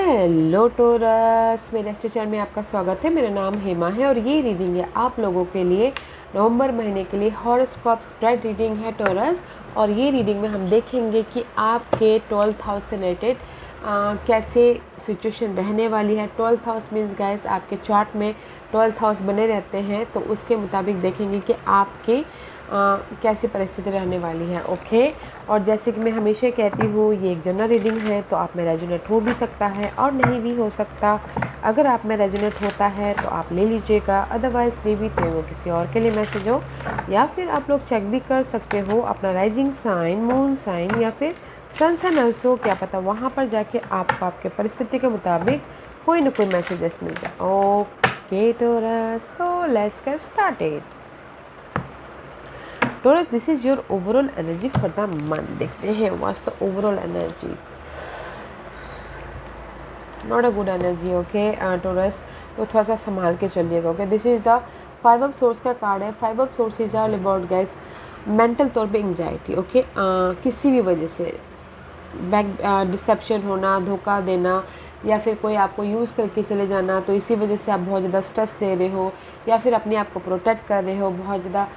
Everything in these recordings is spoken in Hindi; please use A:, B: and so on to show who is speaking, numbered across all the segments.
A: हेलो टोरस, मेरे नेक्स्ट चैनल में आपका स्वागत है। मेरा नाम हेमा है और ये रीडिंग है आप लोगों के लिए नवंबर महीने के लिए हॉरोस्कोप स्प्रेड रीडिंग है टोरस। और ये रीडिंग में हम देखेंगे कि आपके 12th हाउस से रिलेटेड कैसे सिचुएशन रहने वाली है। 12th हाउस मीन्स गाइस आपके चार्ट में 12th हाउस बने रहते हैं, तो उसके मुताबिक देखेंगे कि आपके कैसी परिस्थिति रहने वाली है। ओके, और जैसे कि मैं हमेशा कहती हूँ, ये एक जनरल रीडिंग है, तो आप में रेजोनेट हो भी सकता है और नहीं भी हो सकता। अगर आप में रेजोनेट होता है तो आप ले लीजिएगा, अदरवाइज लीव इट, वो किसी और के लिए मैसेज हो। या फिर आप लोग चेक भी कर सकते हो अपना राइजिंग साइन, मून साइन या फिर सन साइन ऑल्सो, क्या पता वहाँ पर जाके आपको आपके परिस्थिति के मुताबिक कोई ना कोई मैसेजेस मिल जाए। Okay Taurus, so let's get started. Taurus, this is your overall energy for the month. देखते हैं what's the overall energy. Not a good energy, okay, Taurus. तो थोड़ा सा संभाल के चलिएगा, okay. This is the 5 of swords का कार्ड है। 5 of swords is all about guys mental तौर पे एंजाइटी, ओके। किसी भी वजह से बैक डिसेप्शन होना, धोखा देना, या फिर कोई आपको यूज़ करके चले जाना, तो इसी वजह से आप बहुत ज़्यादा स्ट्रेस ले रहे हो, या फिर अपने आप को प्रोटेक्ट कर रहे हो बहुत ज़्यादा।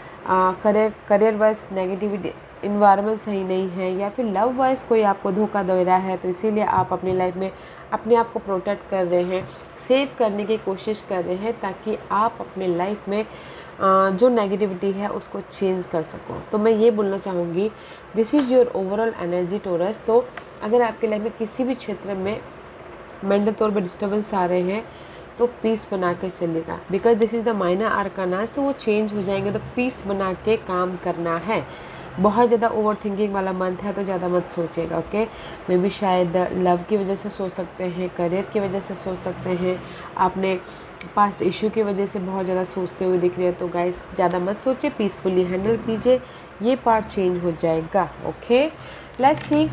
A: करियर वाइज नेगेटिविटी इन्वायरमेंट सही नहीं है, या फिर लव वाइज कोई आपको धोखा दे रहा है, तो इसीलिए आप अपनी लाइफ में अपने आप को प्रोटेक्ट कर रहे हैं, सेव करने की कोशिश कर रहे हैं, ताकि आप अपने लाइफ में जो नेगेटिविटी है उसको चेंज कर सको। तो मैं ये बोलना चाहूँगी, this is your overall energy Taurus. तो अगर आपके लाइफ में किसी भी क्षेत्र में मेंटल तौर पर डिस्टर्बेंस आ रहे हैं, तो पीस बना के चलेगा, because this is the minor arcanas, तो वो चेंज हो जाएंगे। तो पीस बना के काम करना है। बहुत ज़्यादा ओवर थिंकिंग वाला मंथ है, तो ज़्यादा मत सोचिएगा, ओके। मे भी शायद लव की वजह से सोच सकते हैं, करियर की वजह से सोच सकते हैं, आपने पास्ट इशू की वजह से बहुत ज़्यादा सोचते हुए दिख रहे हैं। तो गाइस ज़्यादा मत सोचिए, पीसफुली हैंडल कीजिए, ये पार्ट चेंज हो जाएगा, okay. Let's see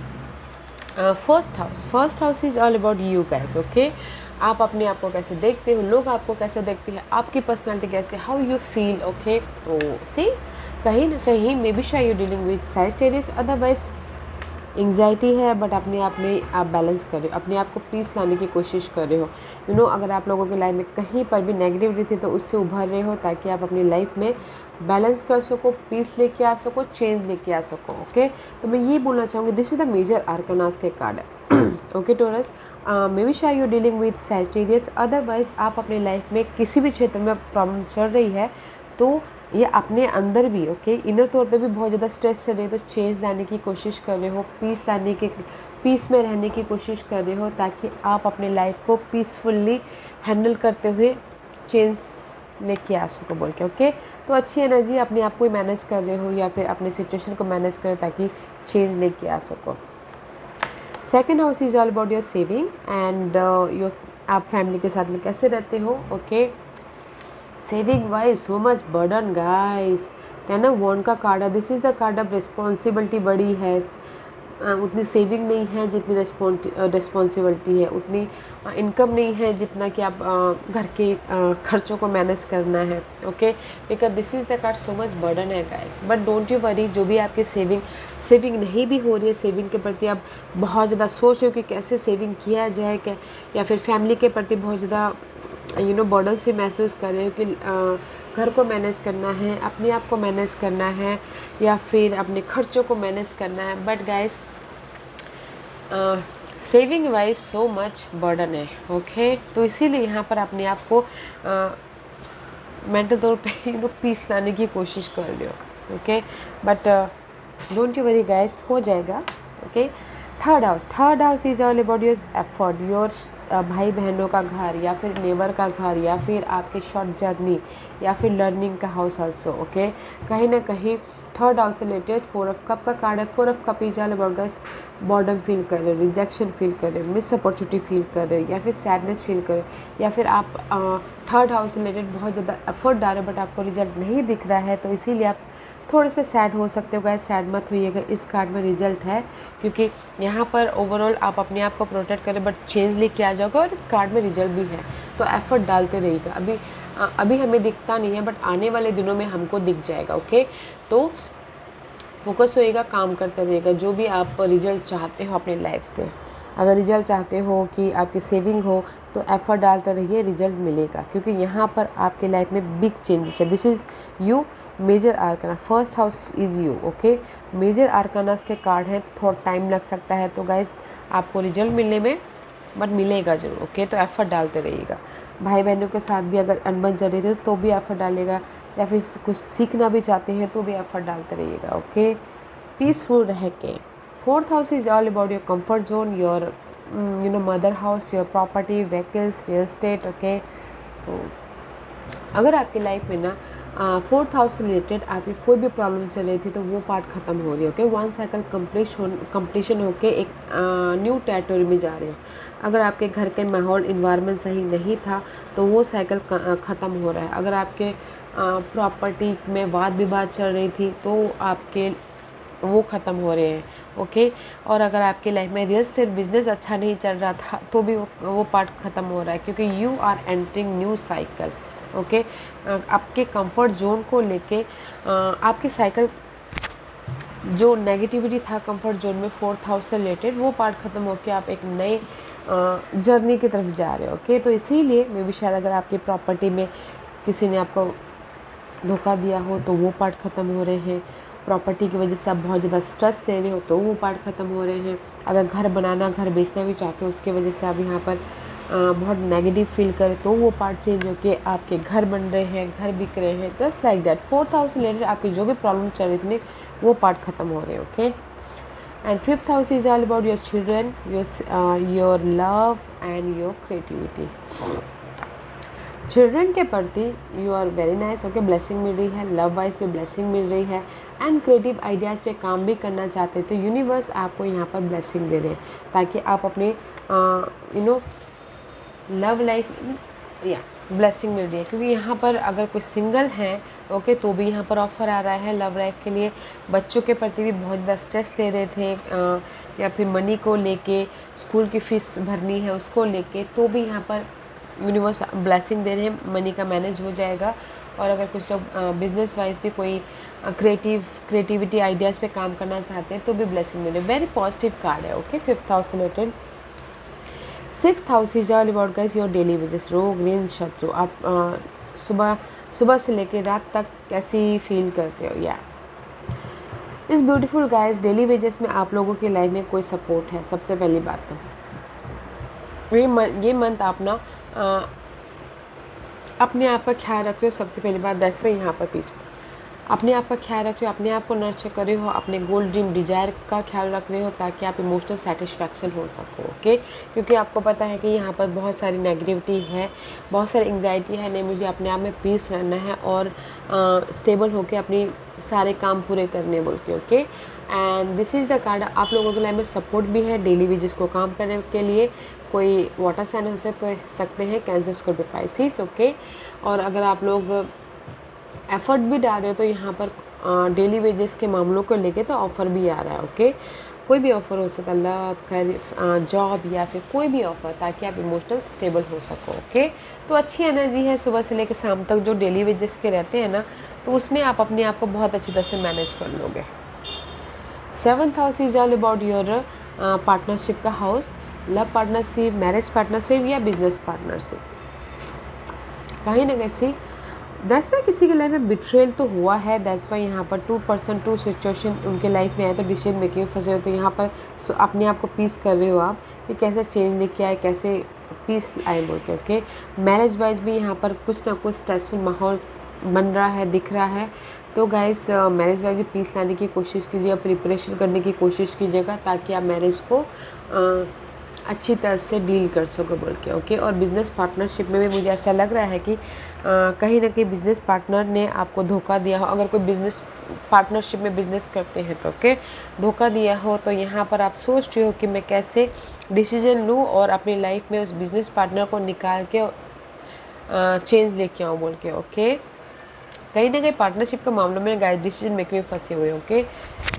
A: first house is all about you guys, okay. आप अपने आप को कैसे देखते हो, लोग आपको कैसे देखते हैं, आपकी पर्सनालिटी कैसे, हाउ यू फील, ओके। तो सी कहीं ना कहीं मे बी शायद you dealing with Sagittarius, otherwise anxiety है, बट अपने आप में आप बैलेंस कर रहे हो, अपने आप को पीस लाने की कोशिश कर रहे हो। यू नो, अगर आप लोगों की लाइफ में कहीं पर भी नेगेटिविटी थी, तो उससे उभर रहे हो, ताकि आप अपनी लाइफ में बैलेंस कर सको, पीस लेके आ सको, चेंज लेके आ सको, ओके। तो मैं ये बोलना चाहूँगी, this is the major arcanas के कार्ड है, ओके टोरस। मे बी शायद you dealing with Sagittarius, otherwise आप अपनी लाइफ में किसी भी क्षेत्र में प्रॉब्लम चल रही है, तो ये अपने अंदर भी, ओके, इनर तौर पे भी बहुत ज़्यादा स्ट्रेस चल रही है, तो चेंज लाने की कोशिश कर रहे हो, पीस में रहने की कोशिश कर रहे हो, ताकि आप अपने लाइफ को पीसफुली हैंडल करते हुए चेंज लेके आ सको बोल के, ओके। तो अच्छी एनर्जी अपने आप को ही मैनेज कर रहे हो, या फिर अपने सिचुएशन को मैनेज करें ताकि चेंज लेके आ सको। Second house is all about your saving and your, आप फैमिली के साथ में कैसे रहते हो, okay. Saving wise so much burden guys, ten of wands का कार्ड है। This is the card of responsibility बड़ी है, उतनी सेविंग नहीं है जितनी रिस्पॉन्सिबिलिटी है, उतनी इनकम नहीं है जितना कि आप घर के खर्चों को मैनेज करना है, okay. Because this is the card so much burden है guys, but don't you worry, जो भी आपकी सेविंग नहीं भी हो रही है, सेविंग के प्रति आप बहुत ज़्यादा सोच रहे हो कि कैसे सेविंग किया जाए, क्या, या फिर फैमिली के प्रति बहुत ज़्यादा यू नो बर्डन से महसूस कर रहे हो कि घर को मैनेज करना है, अपने आप को मैनेज करना है, या फिर अपने खर्चों को मैनेज करना है, but guys saving wise so much burden है, ओके। तो इसीलिए यहाँ पर अपने आप को मेंटल तौर पे यू नो पीस लाने की कोशिश कर रहे हो, okay. But don't you worry guys, हो जाएगा, okay. Third house is all about your effort, your भाई बहनों का घर, या फिर नेबर का घर, या फिर आपके शॉर्ट जर्नी, या फिर लर्निंग का हाउस ऑल्सो, ओके। कहीं ना कहीं थर्ड हाउस से रिलेटेड 4 ऑफ कप का कार्ड है। 4 of cup is all about guys boredom feel कर रहे हो, रिजेक्शन फील कर रहे हो, मिस अपॉर्चुनिटी फील कर रहे हो, या फिर सैडनेस फील कर रहे हो, या फिर आप थर्ड हाउस से रिलेटेड बहुत ज़्यादा एफर्ट डाल रहे हो, बट आपको रिजल्ट नहीं दिख रहा है, तो इसीलिए आप थोड़े से सैड हो सकते हो गाइस। सैड मत होइएगा, इस कार्ड में रिजल्ट है, क्योंकि यहाँ पर ओवरऑल आप अपने आप को प्रोटेक्ट करें, बट चेंज लेके आ जाओगे, और इस कार्ड में रिजल्ट भी है, तो एफर्ट डालते रहिएगा। अभी हमें दिखता नहीं है, बट आने वाले दिनों में हमको दिख जाएगा, ओके। तो फोकस होएगा, काम करते रहिएगा, जो भी आप रिजल्ट चाहते हो अपनी लाइफ से, अगर रिजल्ट चाहते हो कि आपकी सेविंग हो तो एफर्ट डालते रहिए, रिजल्ट मिलेगा, क्योंकि यहाँ पर आपके लाइफ में बिग चेंजेस है। This is you, major arcana, first house is you, okay. Major arcanas के कार्ड हैं, थोड़ा टाइम लग सकता है, तो गाइस आपको रिजल्ट मिलने में बट मिलेगा ज़रूर, ओके। तो एफर्ट डालते रहिएगा। भाई बहनों के साथ भी अगर अनबन चल रही थी तो भी एफर्ट डालिएगा, या फिर कुछ सीखना भी चाहते हैं तो भी एफर्ट डालते रहिएगा, ओके। पीसफुल रह के। Fourth house is all about your comfort zone, your mother house, your property, vehicles, real estate, okay. अगर आपकी लाइफ में ना फोर्थ हाउस से रिलेटेड आपकी कोई भी प्रॉब्लम चल रही थी तो वो पार्ट ख़त्म हो रही है, ओके। वन साइकिल कंप्लीशन होके एक न्यू टेरिटोरी में जा रहे हो। अगर आपके घर के माहौल इन्वायरमेंट सही नहीं था तो वो साइकिल ख़त्म हो रहा है। अगर आपके प्रॉपर्टी में वाद विवाद चल रही थी तो आपके वो ख़त्म हो रहे हैं, ओके। और अगर आपकी लाइफ में रियल एस्टेट बिजनेस अच्छा नहीं चल रहा था तो भी वो पार्ट ख़त्म हो रहा है, क्योंकि you are entering new cycle, okay. आपके कंफर्ट जोन को लेके आपकी साइकिल जो नेगेटिविटी था कंफर्ट जोन में फोर्थ हाउस से रिलेटेड, वो पार्ट ख़त्म होकर आप एक नए जर्नी की तरफ जा रहे हो, ओके। तो इसीलिए मे भी शायद अगर आपकी प्रॉपर्टी में किसी ने आपको धोखा दिया हो तो वो पार्ट ख़त्म हो रहे हैं। प्रॉपर्टी की वजह से आप बहुत ज़्यादा स्ट्रेस ले रहे हो तो वो पार्ट ख़त्म हो रहे हैं। अगर घर बनाना, घर बेचना भी चाहते हो, उसकी वजह से आप यहाँ पर बहुत नेगेटिव फील करें तो वो पार्ट चेंज होके आपके घर बन रहे हैं, घर बिक रहे हैं, just like that. Fourth house related आपकी जो भी प्रॉब्लम चल रही थी वो पार्ट ख़त्म हो रहे हैं, okay. And fifth house is all about your children, your love and your creativity. Children के प्रति you are very nice, okay. Blessing मिल रही है, लव वाइज पे ब्लेसिंग मिल रही है, एंड क्रिएटिव आइडियाज़ पे काम भी करना चाहते हैं तो यूनिवर्स आपको यहाँ पर ब्लेसिंग दे रहे हैं ताकि आप अपने लव लाइफ या ब्लेसिंग मिल रही है। क्योंकि यहाँ पर अगर कोई सिंगल हैं, ओके, तो भी यहाँ पर ऑफ़र आ रहा है लव लाइफ के लिए। बच्चों के प्रति भी बहुत ज़्यादा स्ट्रेस ले रहे थे या फिर मनी को लेके, स्कूल की फ़ीस भरनी है उसको लेके, तो भी यहाँ पर यूनिवर्स ब्लेसिंग दे रहे हैं, मनी का मैनेज हो जाएगा। और अगर कुछ लोग बिजनेस वाइज भी कोई क्रिएटिविटी आइडियाज़ पे काम करना चाहते हैं तो भी ब्लेसिंग मिले। वेरी पॉजिटिव कार्ड है, ओके। फिफ्थ हाउस से related. Sixth house is all about guys your daily basis, रोग, ऋण, शत्रु। आप सुबह से लेकर रात तक कैसी फील करते हो, या इस ब्यूटीफुल गाइस डेली वेजेस में आप लोगों की लाइफ में कोई सपोर्ट है। सबसे पहली बात तो ये मंथ आप ना अपने आप का ख्याल रख रहे हो। सबसे पहली बात 10 में यहाँ पर पीस अपने आप का ख्याल रख रहे हो, अपने आप को नर्चर कर रहे हो, अपने गोल ड्रीम डिजायर का ख्याल रख रहे हो ताकि आप इमोशनल सेटिस्फैक्शन हो सको, ओके। क्योंकि आपको पता है कि यहाँ पर बहुत सारी नेगेटिविटी है, बहुत सारी एंग्जाइटी है, नहीं मुझे अपने आप में पीस रहना है और स्टेबल होकर अपनी सारे काम पूरे करने बोल के, okay. And this is the card. आप लोगों के लाइफ में सपोर्ट भी है डेली वेजेस को काम करने के लिए। कोई वाटर साइन हो सकते हैं, कैंसर, स्कॉर्पियो, पाइसिस, ओके। और अगर आप लोग एफर्ट भी डाल रहे हो तो यहाँ पर डेली वेजेस के मामलों को लेके तो ऑफ़र भी आ रहा है, ओके। कोई भी ऑफ़र हो सकता है, लव, जॉब या फिर कोई भी ऑफ़र, ताकि आप इमोशनल स्टेबल हो सको, ओके। तो अच्छी एनर्जी है सुबह से लेकर शाम तक जो डेली वेजेस के रहते हैं ना, तो उसमें आप अपने आप को बहुत अच्छी तरह से मैनेज कर लोगे। Seventh house is all about your partnership का house, love partnership, marriage partnership या बिजनेस पार्टनरशिप। कहीं ना कहीं दैट्स वाई किसी के लाइफ में बिट्रेल तो हुआ है। दैट्स वाई यहाँ पर 2% 2 सिचुएशन उनके लाइफ में आए तो डिसीजन मेकिंग फंसे हो, तो यहाँ पर अपने आप को पीस कर रहे हो आप कि कैसे चेंज लेके आए, कैसे पीस आए बोल के, ओके। मैरिज वाइज भी यहाँ पर कुछ ना कुछ स्ट्रेसफुल माहौल बन रहा है, दिख रहा है। तो गाइस मैरिज वाइज भी पीस लाने की कोशिश कीजिए, प्रिपरेशन करने की कोशिश कीजिएगा ताकि आप मैरिज को अच्छी तरह से डील कर सको बोल के, ओके। और बिज़नेस पार्टनरशिप में भी मुझे ऐसा लग रहा है कि कहीं ना कहीं बिज़नेस पार्टनर ने आपको धोखा दिया हो। अगर कोई बिज़नेस पार्टनरशिप में बिज़नेस करते हैं तो, ओके, धोखा दिया हो तो यहाँ पर आप सोच रहे हो कि मैं कैसे डिसीजन लूँ और अपनी लाइफ में उस बिज़नेस पार्टनर को निकाल के चेंज लेके आऊँ बोल के, ओके। कहीं ना कहीं पार्टनरशिप के मामलों में गाइस डिसीजन मेकिंग में फंसे हुए, ओके।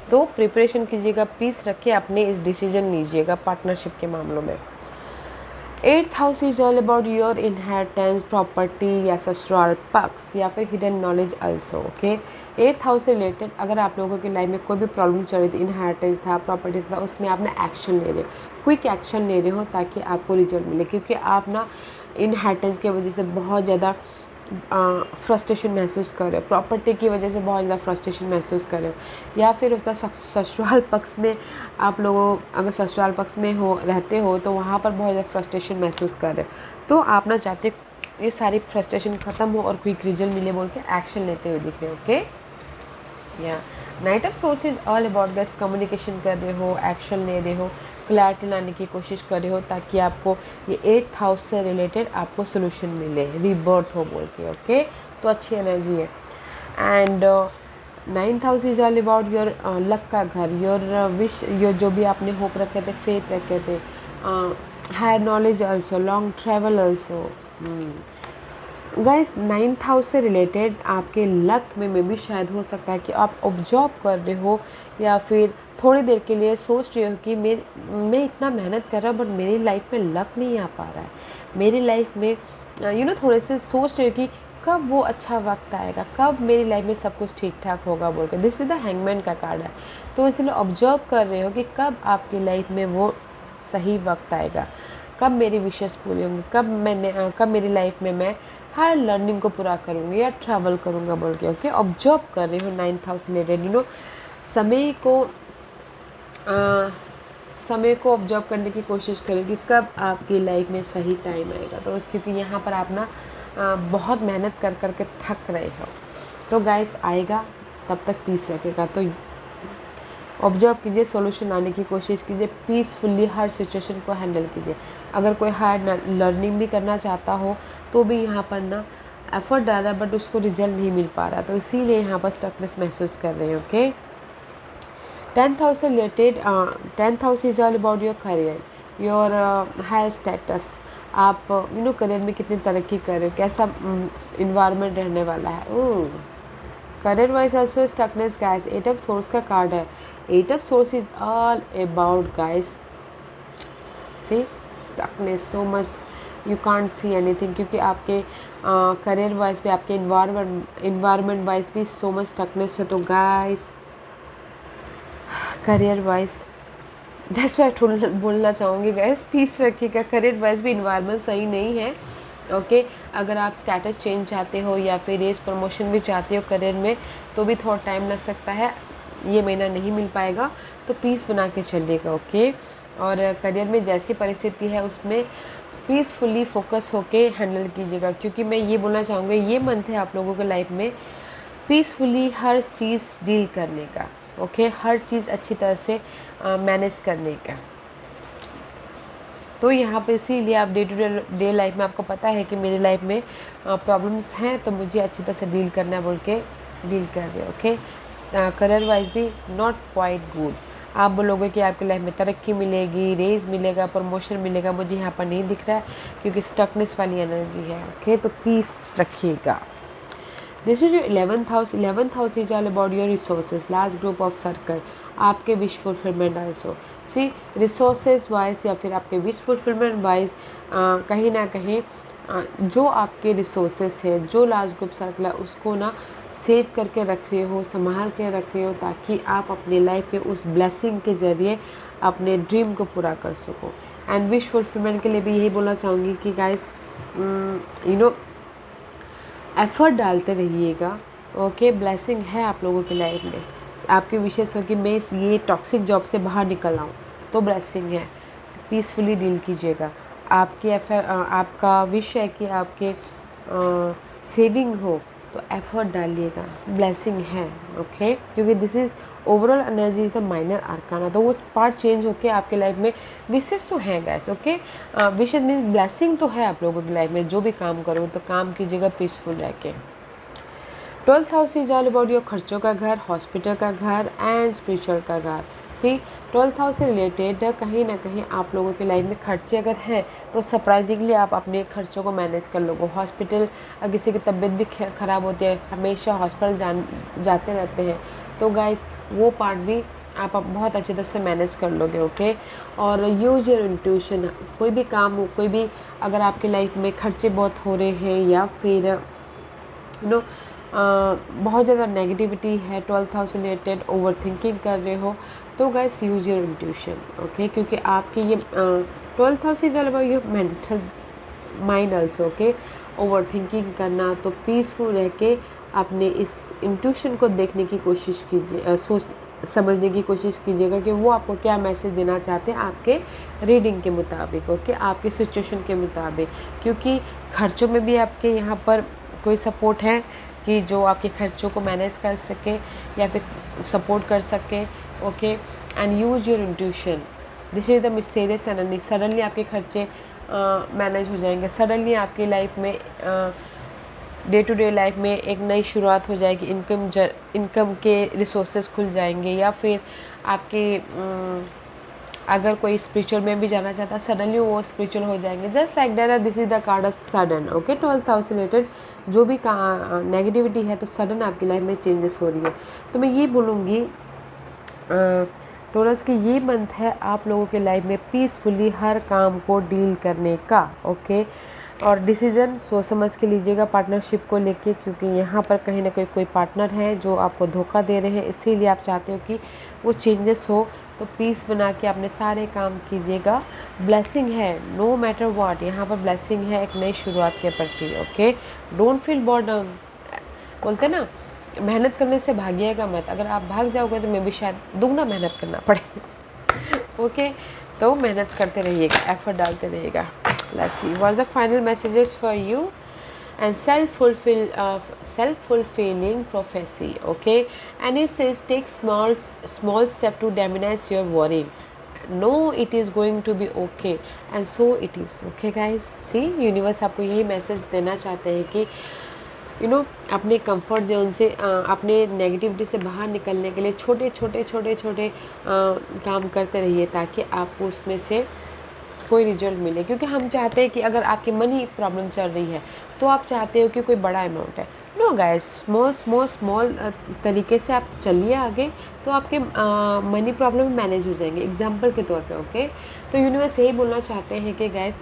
A: तो प्रिपरेशन कीजिएगा, पीस रख के अपने इस डिसीजन लीजिएगा पार्टनरशिप के मामलों में। Eighth house is all about your inheritance, property या ससुराल पक्ष या फिर hidden knowledge also, okay. Eighth house से रिलेटेड अगर आप लोगों की लाइफ में कोई भी प्रॉब्लम चल रही थी, इनहेरिटेंस था, प्रॉपर्टी था, उसमें आपने एक्शन ले रहे, क्विक एक्शन ले रहे हो ताकि आपको रिजल्ट मिले, क्योंकि आप ना इनहेरिटेंस की वजह से बहुत ज़्यादा फ्रस्ट्रेशन महसूस कर रहे हो, प्रॉपर्टी की वजह से बहुत ज़्यादा फ्रस्ट्रेशन महसूस कर रहे हो, या फिर उसका ससुराल पक्ष में आप लोगों अगर ससुराल पक्ष में रहते हो तो वहाँ पर बहुत ज़्यादा फ्रस्ट्रेशन महसूस कर रहे हो। तो आप ना चाहते ये सारी फ्रस्ट्रेशन ख़त्म हो और क्विक रिजल्ट मिले बोल के एक्शन लेते हुए दिख रहे हो। ओके, या night of swords is all about gas communication कर रहे हो, एक्शन ले रहे हो, क्लैरिटी लाने की कोशिश कर रहे हो ताकि आपको ये 8th हाउस से रिलेटेड आपको सोल्यूशन मिले, रीबर्थ हो बोल के। ओके, तो अच्छी एनर्जी है। And 9th house is all about your luck का घर, योर विश, योर जो भी आपने होप रखे थे, फेथ रखे थे, higher knowledge also, long travel also. Guys 9th house से रिलेटेड आपके लक में मे भी शायद हो सकता है कि आप ऑब्जर्व कर रहे हो या फिर थोड़ी देर के लिए सोच रहे हो कि मैं इतना मेहनत कर रहा हूँ बट मेरी लाइफ में लक नहीं आ पा रहा है, मेरी लाइफ में थोड़े से सोच रहे हो कि कब वो अच्छा वक्त आएगा, कब मेरी लाइफ में सब कुछ ठीक ठाक होगा बोल के। दिस इज़ द हैंगमैन का कार्ड है, तो इसलिए ऑब्जर्व कर रहे हो कि कब आपकी लाइफ में वो सही वक्त आएगा, कब मेरी विशेस पूरी होंगी, कब मेरी लाइफ में मैं हर लर्निंग को पूरा करूँगी या ट्रैवल करूँगा बोल के। ओके, ऑब्जर्व कर रही हूँ 9th हाउस रिलेटेड, समय को ऑब्जर्व करने की कोशिश करें कब आपकी लाइफ में सही टाइम आएगा। तो क्योंकि यहाँ पर आप ना बहुत मेहनत कर कर के थक रहे हो, तो गाइस आएगा, तब तक पीस रखेगा। तो ऑब्जर्व कीजिए, सॉल्यूशन लाने की कोशिश कीजिए, पीसफुली हर सिचुएशन को हैंडल कीजिए। अगर कोई हार्ड लर्निंग भी करना चाहता हो तो भी यहाँ पर ना एफर्ट डाल रहा है बट उसको रिजल्ट नहीं मिल पा रहा, तो इसीलिए यहाँ पर स्टकनेस महसूस कर रहे हैं। ओके, 10th हाउस से related 10th house is all about your career, your higher status. आप करियर में कितनी तरक्की कर रहे हो, कैसा इन्वायरमेंट रहने वाला है। Career wise also stuckness guys, 8 of swords का कार्ड है। 8 of swords is all about guys see stuckness, so much you can't see anything, क्योंकि आपके करियर वाइज भी, आपके इन्वायरमेंट वाइज भी सो मच स्टकनेस है। तो guys career wise that's why बोलना चाहूँगी गाइस, पीस रखिएगा, करियर वाइज भी इन्वायरमेंट सही नहीं है। ओके, अगर आप स्टेटस चेंज चाहते हो या फिर रेस प्रमोशन भी चाहते हो करियर में, तो भी थोड़ा टाइम लग सकता है, ये महीना नहीं मिल पाएगा, तो पीस बना के चलिएगा। ओके, और करियर में जैसी परिस्थिति है उसमें पीसफुली फोकस होके हैंडल कीजिएगा, क्योंकि मैं ये बोलना चाहूँगी ये मंथ है आप लोगों के लाइफ में पीसफुली हर चीज़ डील करने का। ओके, हर चीज़ अच्छी तरह से मैनेज करने का। तो यहाँ पे इसीलिए आप डे टू डे लाइफ में आपको पता है कि मेरी लाइफ में प्रॉब्लम्स हैं, तो मुझे अच्छी तरह से डील करना है बोल के डील कर रहे हो। ओके, करियर वाइज भी नॉट क्वाइट गुड। आप बोलोगे कि आपकी लाइफ में तरक्की मिलेगी, रेज मिलेगा, प्रमोशन मिलेगा, मुझे यहाँ पर नहीं दिख रहा है क्योंकि स्टकनेस वाली एनर्जी है। ओके, तो पीस रखिएगा। This is your 11th house. 11th house is all about your resources, large group of circle, आपके विश फुलफिलमेंट आल्सो। सी रिसोर्सेज वाइज या फिर आपके विश फुलफिलमेंट वाइज कहीं ना कहीं जो आपके रिसोर्सेज है, जो लार्ज ग्रुप सर्कल है, उसको ना सेव करके रख रहे हो, संभाल के रख रहे हो, ताकि आप अपनी लाइफ में उस ब्लेसिंग के ज़रिए अपने ड्रीम को पूरा कर सको। एंड विश फुलफिलमेंट के लिए भी यही बोलना चाहूँगी कि गाइस एफ़र्ट डालते रहिएगा। ओके, ब्लेसिंग है आप लोगों की लाइफ में, आपकी विशेष हो कि मैं ये टॉक्सिक जॉब से बाहर निकल आऊँ, तो ब्लेसिंग है, पीसफुली डील कीजिएगा। आपका विश है कि आपके सेविंग हो, तो एफर्ट डालिएगा, ब्लेसिंग है। ओके, क्योंकि this is overall energy is the minor आर्काना, तो वो पार्ट चेंज होके आपके लाइफ में विशेष तो है गैस। ओके, विशेष मीन्स ब्लेसिंग तो है आप लोगों की लाइफ में, जो भी काम करो तो काम कीजिएगा पीसफुल रह के। 12th house is all about your खर्चों का घर, हॉस्पिटल का घर एंड स्पिरिचुअल का घर। सी 12th हाउस से रिलेटेड कहीं ना कहीं आप लोगों की लाइफ में खर्चे अगर हैं तो सरप्राइजिंगली आप अपने खर्चों को मैनेज कर लोगे। हॉस्पिटल, किसी की तबीयत भी ख़राब होती है, हमेशा हॉस्पिटल जाते रहते हैं, तो गाइस वो पार्ट भी आप बहुत अच्छी तरह से मैनेज कर लोगे। ओके, और यूज योर इंट्यूशन, कोई भी काम हो, कोई भी अगर आपकी लाइफ में खर्चे बहुत हो रहे हैं या फिर बहुत ज़्यादा नेगेटिविटी है, 12th house related over thinking कर रहे हो, तो guys use your intuition, okay, क्योंकि आपकी ये 12th house is all about your mental mind also, okay. Over thinking करना, तो पीसफुल रह के अपने इस इंट्यूशन को देखने की कोशिश कीजिए, सोच समझने की कोशिश कीजिएगा कि वो आपको क्या मैसेज देना चाहते हैं आपके रीडिंग के मुताबिक, ओके, आपके सिचुएशन के मुताबिक। क्योंकि खर्चों में भी आपके यहाँ पर कोई सपोर्ट है कि जो आपके खर्चों को मैनेज कर सके या फिर सपोर्ट कर सके, okay. And use your intuition, this is the mysterious energy. Suddenly आपके खर्चे मैनेज हो जाएंगे, सडनली आपकी लाइफ में डे टू डे लाइफ में एक नई शुरुआत हो जाएगी, इनकम के रिसोर्सेज खुल जाएंगे, या फिर आपके अगर कोई स्पिरिचुअल में भी जाना चाहता है सडनली वो स्पिरिचुअल हो जाएंगे, just like that. This is the card of sudden, okay. 12th house से रिलेटेड जो भी नेगेटिविटी है तो सडन आपकी लाइफ में चेंजेस हो रही है। तो मैं ये बोलूँगी टोरस की ये मंथ है आप लोगों के लाइफ में पीसफुली हर काम को डील करने का, ओके। और डिसीज़न सोच समझ के लीजिएगा पार्टनरशिप को लेके, क्योंकि यहाँ पर कहीं ना कहीं कोई पार्टनर है जो आपको धोखा दे रहे हैं, इसीलिए आप चाहते हो कि वो चेंजेस हो। तो पीस बना के अपने सारे काम कीजिएगा। ब्लेसिंग है, नो मैटर व्हाट, यहाँ पर ब्लेसिंग है एक नई शुरुआत के प्रति, ओके। डोंट फील बॉर्डन, बोलते ना मेहनत करने से भागिएगा मत, अगर आप भाग जाओगे तो मैं भी शायद दुगना मेहनत करना पड़े, ओके। तो मेहनत करते रहिएगा, एफर्ट डालते रहिएगा। Let's see what's the final messages for you and self-fulfilling prophecy, okay, and it says take small step to diminish your worrying. No, it is going to be okay, and so it is, okay guys। see, universe आपको यही मैसेज देना चाहते हैं कि अपने कंफर्ट जोन से अपने नेगेटिविटी से बाहर निकलने के लिए छोटे छोटे काम करते रहिए, ताकि आपको उसमें से कोई रिजल्ट मिले। क्योंकि हम चाहते हैं कि अगर आपकी मनी प्रॉब्लम चल रही है तो आप चाहते हो कि कोई बड़ा अमाउंट है। नो गाइस, स्मॉल तरीके से आप चलिए आगे, तो आपके मनी प्रॉब्लम मैनेज हो जाएंगे, एग्जांपल के तौर पे, ओके। तो यूनिवर्स यही बोलना चाहते हैं कि गाइस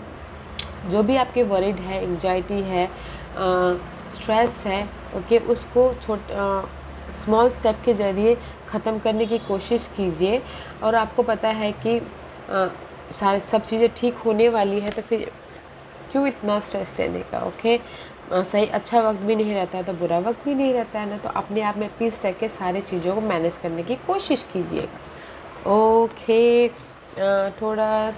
A: जो भी आपके वरीड है, एंजाइटी है, स्ट्रेस है, ओके, उसको स्मॉल स्टेप के ज़रिए ख़त्म करने की कोशिश कीजिए। और आपको पता है कि सारे सब चीज़ें ठीक होने वाली है, तो फिर क्यों इतना स्ट्रेस लेने का, ओके। सही अच्छा वक्त भी नहीं रहता है तो बुरा वक्त भी नहीं रहता है ना, तो अपने आप में पीस रह के सारी चीज़ों को मैनेज करने की कोशिश कीजिएगा, ओके। थोड़ा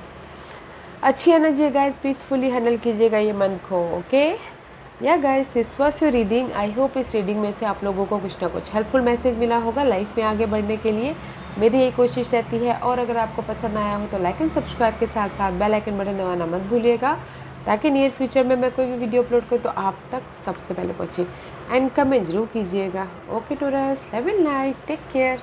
A: अच्छी एनर्जी है गाइस, पीसफुली हैंडल कीजिएगा ये मंथ को, ओके। या guys, this was your reading. I hope इस रीडिंग में से आप लोगों को कुछ ना कुछ हेल्पफुल मैसेज मिला होगा लाइफ में आगे बढ़ने के लिए। मेरी यही कोशिश रहती है। और अगर आपको पसंद आया हो तो लाइक एंड सब्सक्राइब के साथ साथ बेल आइकन बटन दबाना मत भूलिएगा, ताकि नियर फ्यूचर में मैं कोई भी वीडियो अपलोड करूँ तो आप तक सबसे पहले पहुँचे। एंड कमेंट जरूर कीजिएगा। Okay Taurus, have a night, take care.